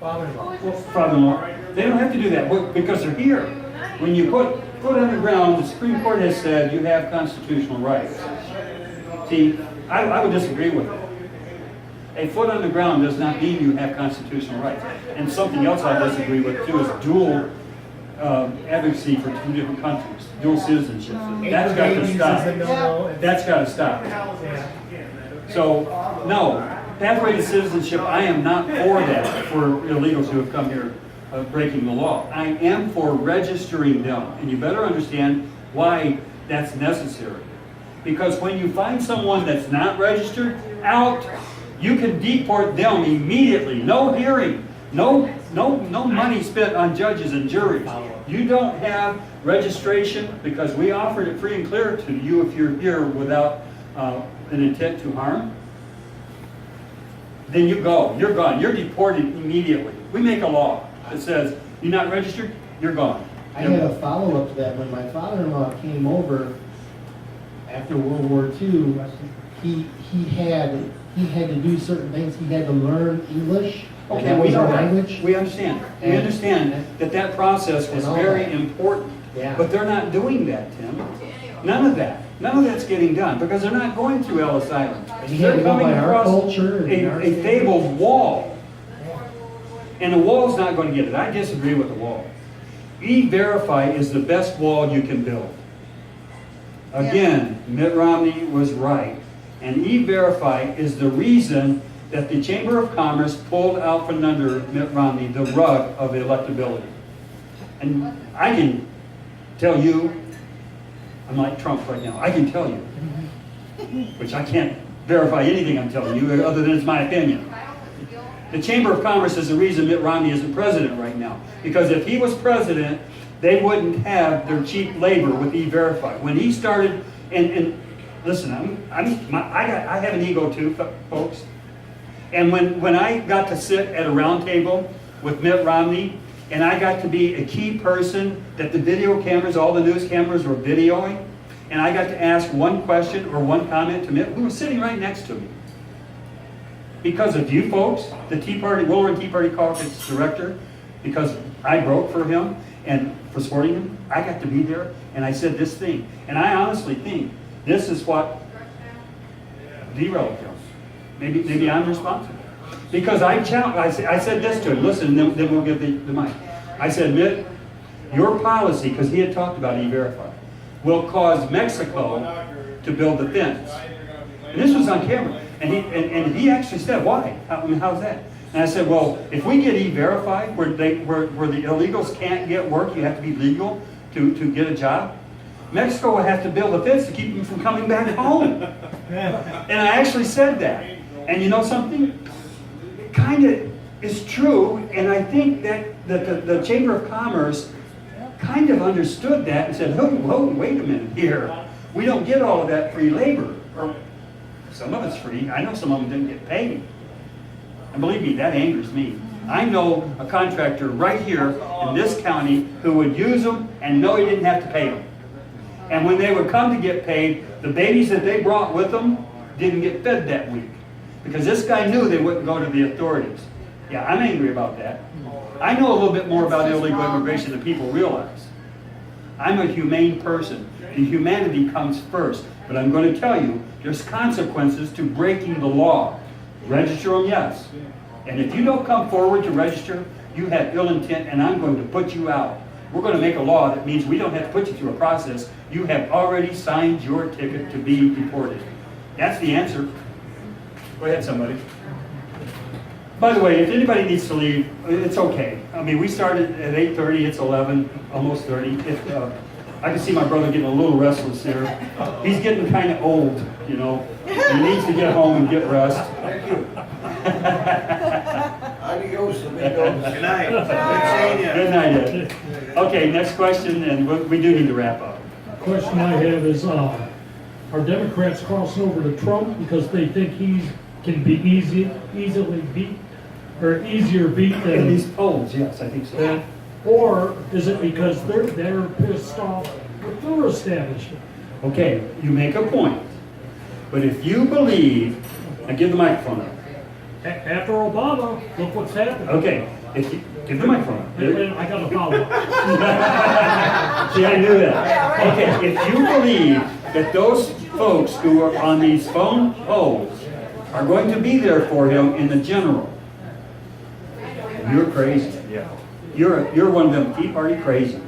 father-in-law. They don't have to do that because they're here. When you put foot on the ground, the Supreme Court has said you have constitutional rights. See, I would disagree with it. A foot on the ground does not mean you have constitutional rights. And something else I disagree with too is dual advocacy for two different countries, dual citizenship. That's got to stop. That's got to stop. So, no, pathway to citizenship, I am not for that for illegals who have come here breaking the law. I am for registering them. And you better understand why that's necessary. Because when you find someone that's not registered, out, you can deport them immediately. No hearing. No money spent on judges and juries. You don't have registration because we offered it free and clear to you if you're here without an intent to harm. Then you go. You're gone. You're deported immediately. We make a law that says you're not registered, you're gone. I had a follow-up to that. When my father-in-law came over after World War II, he had to do certain things. He had to learn English. Okay, we know language. We understand. We understand that process was very important. Yeah. But they're not doing that, Tim. None of that. None of that's getting done because they're not going through Ellis Island. They're coming across a fabled wall. And the wall's not going to get it. I disagree with the wall. E-Verify is the best wall you can build. Again, Mitt Romney was right. And E-Verify is the reason that the Chamber of Commerce pulled out from under Mitt Romney the rug of electability. And I can tell you, I'm like Trump right now, I can tell you, which I can't verify anything I'm telling you other than it's my opinion. The Chamber of Commerce is the reason Mitt Romney isn't president right now. Because if he was president, they wouldn't have their cheap labor with E-Verify. When he started, and listen, I have an ego too, folks. And when I got to sit at a round table with Mitt Romney, and I got to be a key person that the video cameras, all the news cameras were videoing, and I got to ask one question or one comment to Mitt, who was sitting right next to me. Because of you folks, the Tea Party, Wilburn Tea Party Caucus director, because I broke for him and for supporting him, I got to be there, and I said this thing. And I honestly think this is what derailed him. Maybe I'm responsible. Because I said this to him, listen, then we'll give the mic. I said, Mitt, your policy, because he had talked about E-Verify, will cause Mexico to build the fence. And this was on camera. And he actually said, why? How's that? And I said, well, if we get E-Verify, where the illegals can't get work, you have to be legal to get a job, Mexico would have to build a fence to keep them from coming back home. And I actually said that. And you know something? It kind of is true, and I think that the Chamber of Commerce kind of understood that and said, whoa, wait a minute here. We don't get all of that free labor. Or some of it's free. I know some of them didn't get paid. And believe me, that angers me. I know a contractor right here in this county who would use them and know he didn't have to pay them. And when they would come to get paid, the babies that they brought with them didn't get fed that week. Because this guy knew they wouldn't go to the authorities. Yeah, I'm angry about that. I know a little bit more about illegal immigration than people realize. I'm a humane person, and humanity comes first. But I'm going to tell you, there's consequences to breaking the law. Register them, yes. And if you don't come forward to register, you have ill intent, and I'm going to put you out. We're going to make a law that means we don't have to put you through a process. You have already signed your ticket to be deported. That's the answer. Go ahead, somebody. By the way, if anybody needs to leave, it's okay. I mean, we started at 8:30, it's 11, almost 30. I can see my brother getting a little restless there. He's getting kind of old, you know. He needs to get home and get rest. Thank you. Adios, amigos. Good night. Good seeing you. Good night, Ed. Okay, next question, and we do need to wrap up. The question I have is, are Democrats crossing over to Trump because they think he can be easily beat, or easier beat In than these polls, yes, I think so. that? Or is it because they're pissed off with their establishment? Okay, you make a point. But if you believe, now give the microphone up. After Obama, look what's happened. Okay, if you, give the microphone. And I got a follow-up. See, I knew that. Okay, if you believe that those folks who are on these phone poles are going to be there for him in the general, you're crazy. Yeah. You're one of them Tea Party crazies.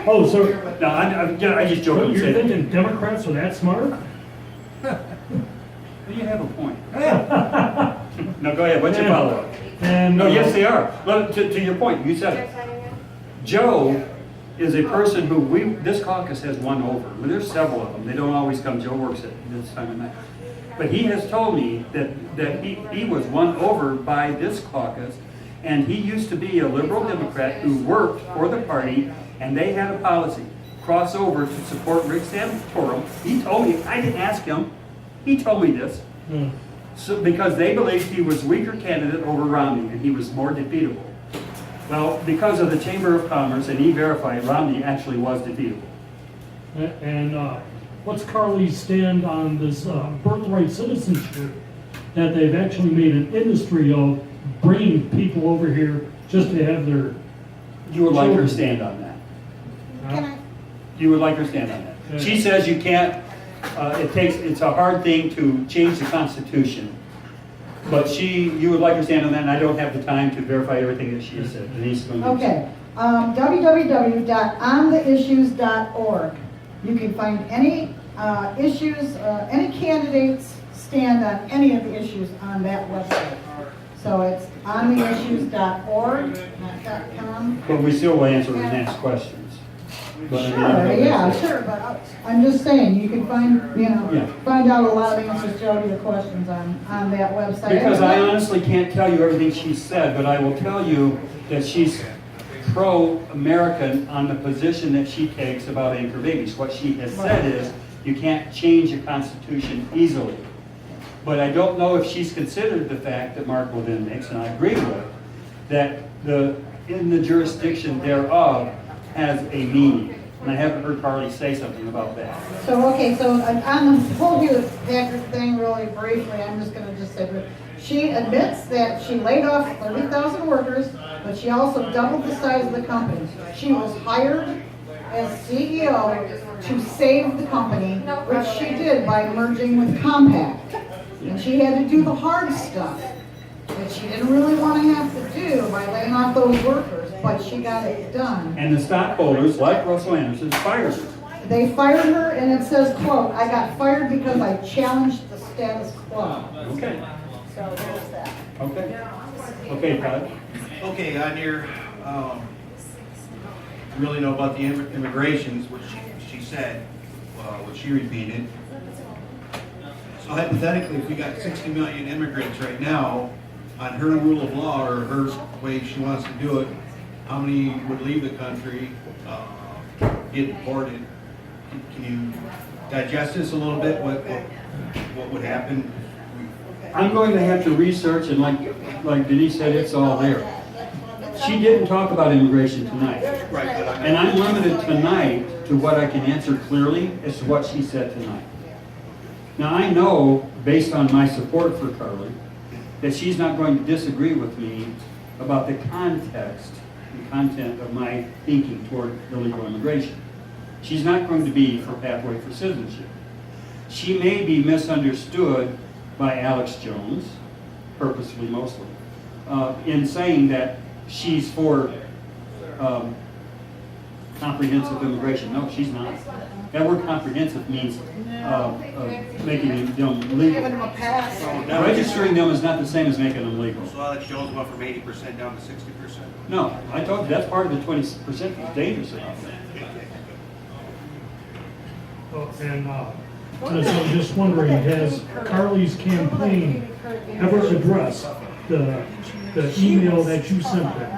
Oh, so No, I just joke and you're say, thinking Democrats are that smart? you have a point. No, go ahead, what's your follow-up? And, No, yes, they are. Well, to your point, you said it. Joe is a person who this caucus has won over. Well, there's several of them. They don't always come. Joe works at this time of night. But he has told me that he was won over by this caucus, and he used to be a liberal Democrat who worked for the party, and they had a policy, cross over to support Rick Santorum. He told me, I didn't ask him, he told me this. So, because they believed he was weaker candidate over Romney, and he was more defeatable. Well, because of the Chamber of Commerce and E-Verify, Romney actually was defeatable. And what's Carly's stand on this birthright citizenship that they've actually made an industry of bringing people over here just to have their... You would like her stand on that. Can I? You would like her stand on that. She says you can't, it's a hard thing to change the Constitution. But you would like her stand on that, and I don't have the time to verify everything that she has said. Denise is going to do Okay, www.ontheissues.org. You can find any issues, any candidates stand on any of the issues on that website. So it's ontheissues.org, not .com. But we still will answer the next questions. But I mean, Sure, yeah, sure, but I'm just saying, you can find, Yeah. find out a lot of answers, Joe, to your questions on that website. Because I honestly can't tell you everything she said, but I will tell you that she's pro-American on the position that she takes about anchor babies. What she has said is, you can't change a constitution easily. But I don't know if she's considered the fact that Mark Levin makes, and I agree with, that in the jurisdiction thereof has a meaning. And I haven't heard Carly say something about that. So, okay, so on the whole Hewlett Packard thing, really briefly, I'm just gonna just say, she admits that she laid off 30,000 workers, but she also doubled the size of the company. She was hired as CEO to save the company, which she did by merging with Compaq. And she had to do the hard stuff that she didn't really want to have to do by laying off those workers, but she got it done. And the stockholders, like Russell Anderson, fired her. They fired her, and it says, quote, "I got fired because I challenged the status quo." Okay, So there's that. okay. Okay, Todd. Okay, on your, you really know about the immigrations, which she said, what she repeated. So hypothetically, if we got 60 million immigrants right now, on her rule of law or her way she wants to do it, how many would leave the country, get deported? Can you digest this a little bit? What would happen? I'm going to have to research, and like Denise said, it's all there. She didn't talk about immigration tonight. Right, but And I'm limited tonight to what I can answer clearly as to what she said tonight. Now, I know, based on my support for Carly, that she's not going to disagree with me about the context and content of my thinking toward illegal immigration. She's not going to be for pathway for citizenship. She may be misunderstood by Alex Jones, purposefully mostly, in saying that she's for comprehensive immigration. No, she's not. That word comprehensive means making them legal. Giving them a pass. Registering them is not the same as making them legal. So Alex Jones went from 80% down to 60%. No, I told you, that's part of the 20% that's dangerous about that. And I was just wondering, has Carly's campaign ever addressed the email that you sent them?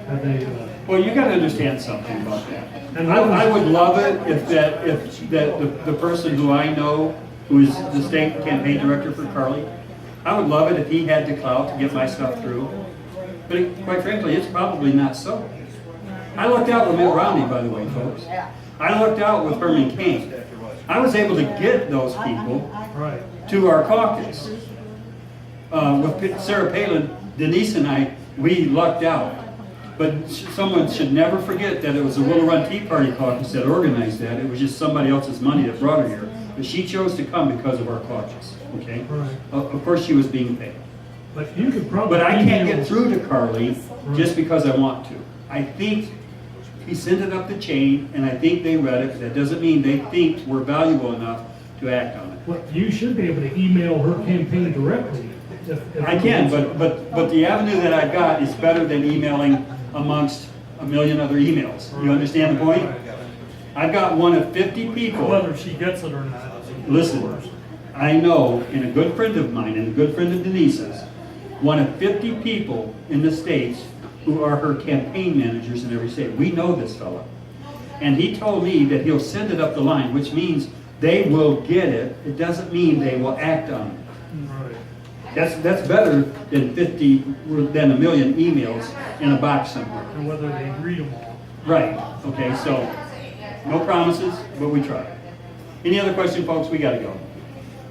Have they, Well, you got to understand something about that. And I would love it if the person who I know, who is the state campaign director for Carly, I would love it if he had the clout to get my stuff through. But quite frankly, it's probably not so. I lucked out with Mitt Romney, by the way, folks. I lucked out with Herman Cain. I was able to get those people right. to our caucus. with Sarah Palin, Denise and I, we lucked out. But someone should never forget that it was the Willow Run Tea Party caucus that organized that. It was just somebody else's money that brought her here. But she chose to come because of our caucus, okay? Right. Of course she was being paid. But you could probably. But I can't email- get through to Carly just because I want to. I think he sent it up the chain, and I think they read it. That doesn't mean they think we're valuable enough to act on it. Well, you should be able to email her campaign directly. if I can, but the avenue that I've got is better than emailing amongst a million other emails. You understand the point? I've got one of 50 people. Whether she gets it or not. Listen, I know, and a good friend of mine, and a good friend of Denise's, one of 50 people in the States who are her campaign managers in every state. We know this fella. And he told me that he'll send it up the line, which means they will get it. It doesn't mean they will act on it. Right. That's better than 50, than a million emails in a box somewhere. And whether they read them all. Right, okay, so, no promises, but we try. Any other question, folks? We gotta go.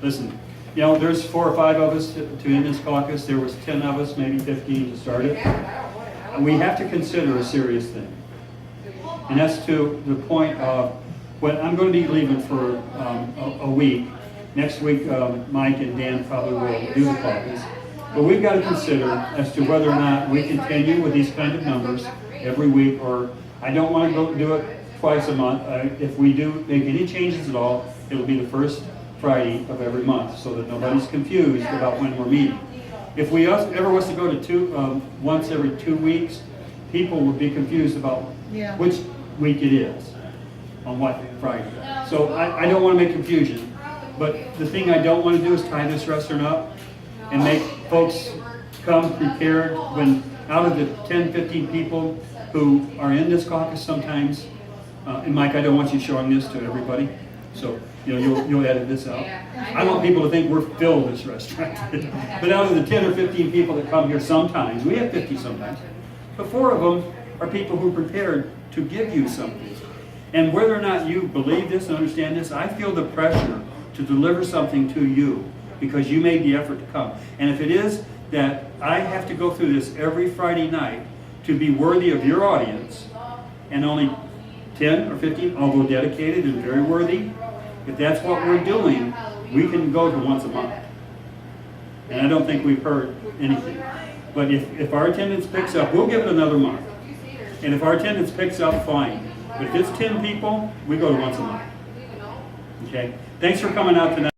Listen, you know, there's 4 or 5 of us to end this caucus. There was 10 of us, maybe 15 to start it. And we have to consider a serious thing. And that's to the point of, when I'm going to be leaving for a week. Next week, Mike and Dan probably will do the caucus. But we've got to consider as to whether or not we continue with these kind of numbers every week, or I don't want to go do it twice a month. If we do make any changes at all, it'll be the first Friday of every month, so that nobody's confused about when we're meeting. If we ever was to go to once every 2 weeks, people would be confused about Yeah. which week it is, on what Friday. So I don't want to make confusion, but the thing I don't want to do is tie this restaurant up and make folks come prepared when out of the 10, 15 people who are in this caucus sometimes, and Mike, I don't want you showing this to everybody, so you know, you'll edit this out. I want people to think we're filled this restaurant. But out of the 10 or 15 people that come here sometimes, we have 50 sometimes, but 4 of them are people who are prepared to give you something. And whether or not you believe this and understand this, I feel the pressure to deliver something to you because you made the effort to come. And if it is that I have to go through this every Friday night to be worthy of your audience, and only 10 or 15, although dedicated and very worthy, if that's what we're doing, we can go to once a month. And I don't think we've heard anything. But if our attendance picks up, we'll give it another month. And if our attendance picks up, fine. But if it's 10 people, we go to once a month. Okay? Thanks for coming out tonight.